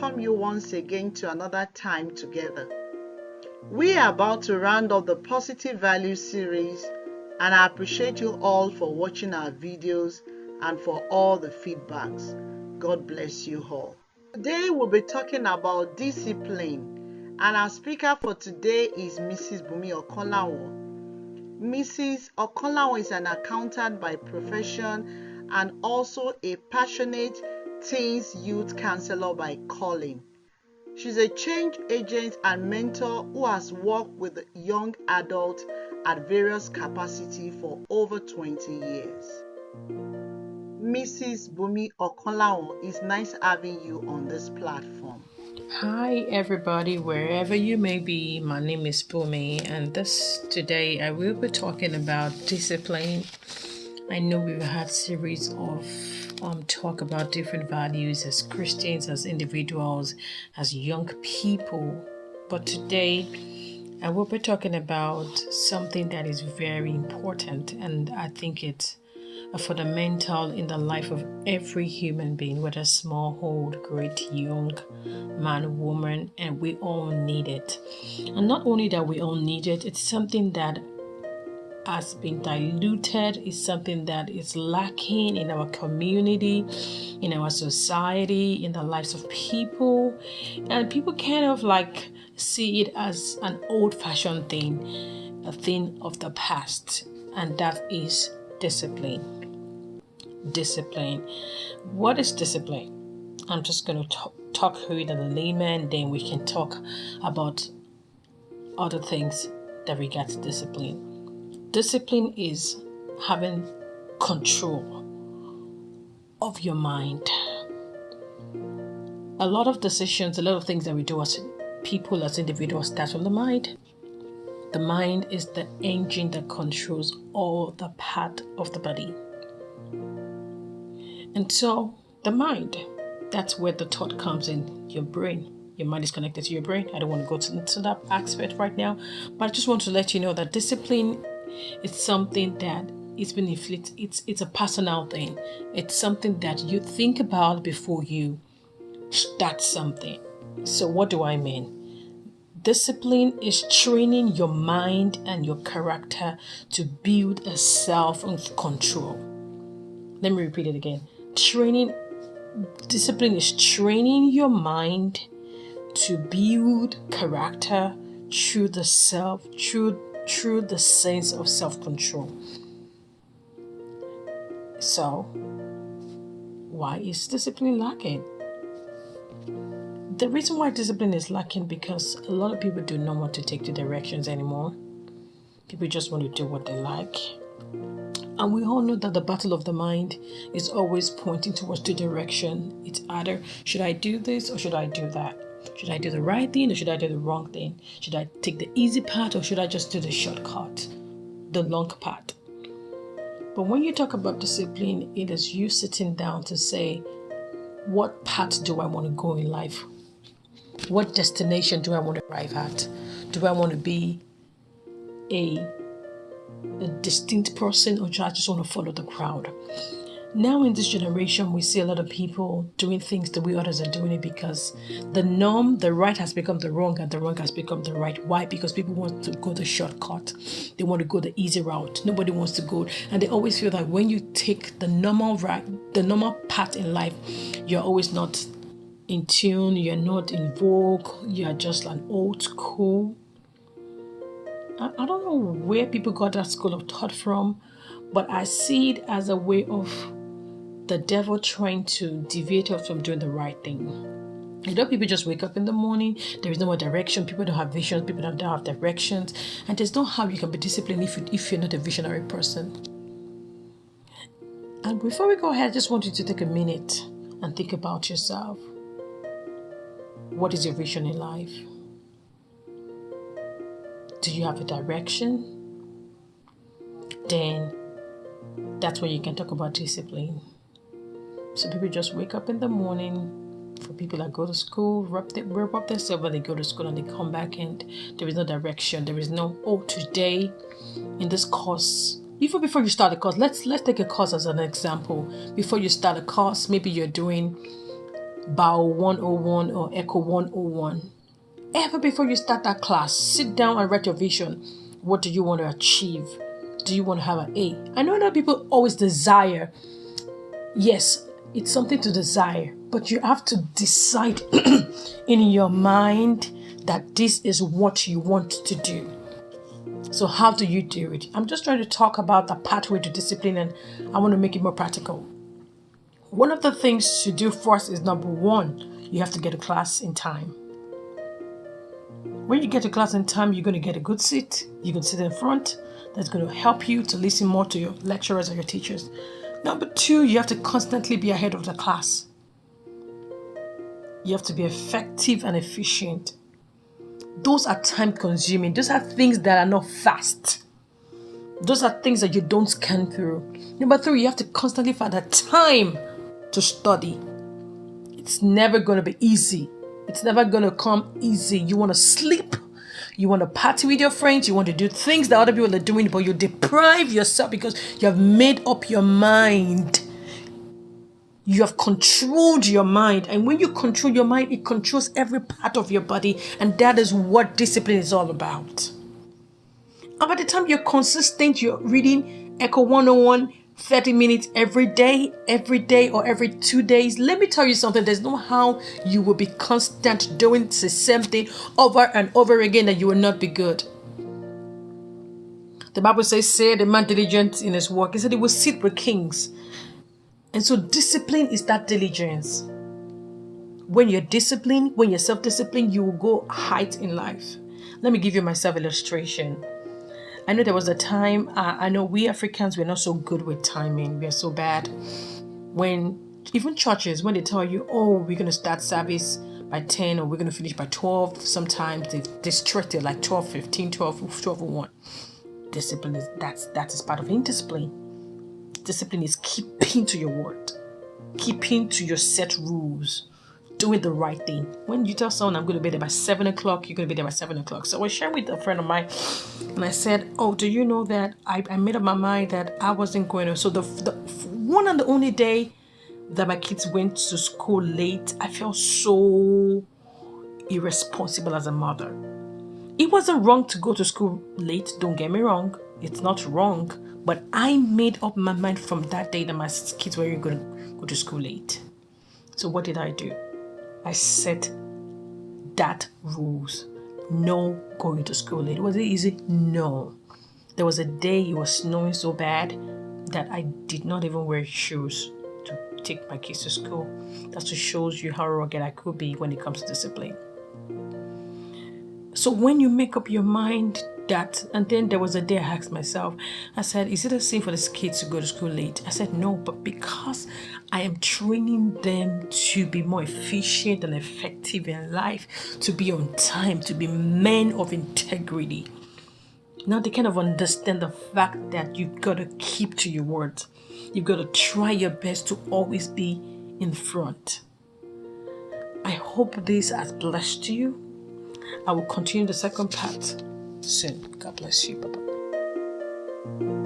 welcome you once again to another time together. We are about to round up the Positive Values series, and I appreciate you all for watching our videos and for all the feedbacks. God bless you all. Today we'll be talking about discipline, and our speaker for today is Mrs. Bumi Okonlawo. Mrs. Okonlawo is an accountant by profession and also a passionate teens youth counselor by calling. She's a change agent and mentor who has worked with young adults at various capacities for over 20 years. Mrs. Bumi Okonlawo, it's nice having you on this platform. Hi everybody, wherever you may be. My name is Bumi, and today I will be talking about discipline. I know we've had series of talk about different values as Christians, as individuals, as young people, but today I will be talking about something that is very important, and I think it's fundamental in the life of every human being, whether small, old, great, young, man, woman, and we all need it. And not only that we all need it, it's something that has been diluted, is something that is lacking in our community, in our society, in the lives of people. And people kind of like see it as an old-fashioned thing, a thing of the past, and that is discipline. Discipline. What is discipline? I'm just going to talk through it in a layman, then we can talk about other things that regards discipline. Discipline is having control of your mind. A lot of decisions, a lot of things that we do as people, as individuals, start from the mind. The mind is the engine that controls all the part of the body. And so the mind, that's where the thought comes in, your brain. Your mind is connected to your brain. I don't want to go to that aspect right now, but I just want to let you know that discipline is something that it's been inflicted. It's a personal thing. It's something that you think about before you start something. So what do I mean? Discipline is training your mind and your character to build a self-control. Let me repeat it again. Discipline is training your mind to build character through the sense of self-control. So, why is discipline lacking? The reason why discipline is lacking because a lot of people do not want to take the directions anymore. People just want to do what they like. And we all know that the battle of the mind is always pointing towards the direction. It's either, should I do this or should I do that? Should I do the right thing or should I do the wrong thing? Should I take the easy path or should I just do the shortcut, the long path? But when you talk about discipline, it is you sitting down to say, what path do I want to go in life? What destination do I want to arrive at? Do I want to be a distinct person or do I just want to follow the crowd? Now in this generation, we see a lot of people doing things the way others are doing it because the norm, the right has become the wrong and the wrong has become the right. Why? Because people want to go the shortcut. They want to go the easy route. Nobody wants to go. And they always feel that when you take the normal path in life, you're always not in tune, you're not in vogue, you're just an old school. I don't know where people got that school of thought from, but I see it as a way of the devil trying to deviate us from doing the right thing. You know, people just wake up in the morning, there is no more direction, people don't have visions, people don't have directions, and there's no how you can be disciplined if you're not a visionary person. And before we go ahead, I just want you to take a minute and think about yourself. What is your vision in life? Do you have a direction? Then that's when you can talk about discipline. So people just wake up in the morning. For people that go to school, wrap up themselves when they go to school and they come back and there is no direction. There is no, today in this course. Before you start a course, let's take a course as an example. Before you start a course, maybe you're doing Bao 101 or Echo 101. Ever before you start that class, sit down and write your vision. What do you want to achieve? Do you want to have an A? I know that people always desire. Yes, it's something to desire, but you have to decide in your mind that this is what you want to do. So how do you do it? I'm just trying to talk about the pathway to discipline, and I want to make it more practical. One of the things to do first is, number one, you have to get to class in time. When you get to class in time, you're going to get a good seat. You can sit in front. That's going to help you to listen more to your lecturers or your teachers. Number two, you have to constantly be ahead of the class. You have to be effective and efficient. Those are time consuming. Those are things that are not fast. Those are things that you don't scan through. Number three, you have to constantly find the time to study. It's never going to be easy. It's never going to come easy. You want to sleep. You want to party with your friends. You want to do things that other people are doing, but you deprive yourself because you have made up your mind. You have controlled your mind. And when you control your mind, it controls every part of your body. And that is what discipline is all about. And by the time you're consistent, you're reading Echo 101, 30 minutes every day or every 2 days. Let me tell you something. There's no how you will be constant doing the same thing over and over again that you will not be good. The Bible says, say the man diligent in his work. He said he will sit with kings. And so discipline is that diligence. When you're disciplined, when you're self-disciplined, you will go heights in life. Let me give you my self-illustration. I know there was a time, I know we Africans, we're not so good with timing. We are so bad. When, even churches, when they tell you, oh, we're going to start service by 10 or we're going to finish by 12, sometimes they stretch it like 12, 15, 12:01. Discipline is, that is part of indiscipline. Discipline is keeping to your word, keeping to your set rules, doing the right thing. When you tell someone I'm going to be there by 7 o'clock, you're going to be there by 7 o'clock. So I was sharing with a friend of mine and I said, oh, do you know that I made up my mind that I wasn't going to. So the one and the only day that my kids went to school late, I felt so irresponsible as a mother. It wasn't wrong to go to school late, don't get me wrong. It's not wrong. But I made up my mind from that day that my kids were going to go to school late. So what did I do? I set that rules. No going to school late. Was it easy? No. There was a day it was snowing so bad that I did not even wear shoes to take my kids to school. That just shows you how rugged I could be when it comes to discipline. So when you make up your mind that, and then there was a day I asked myself, I said, is it a sin for these kids to go to school late? I said, no, but because I am training them to be more efficient and effective in life, to be on time, to be men of integrity. Now they kind of understand the fact that you've got to keep to your word. You've got to try your best to always be in front. I hope this has blessed you. I will continue the second part soon. God bless you. Bye-bye.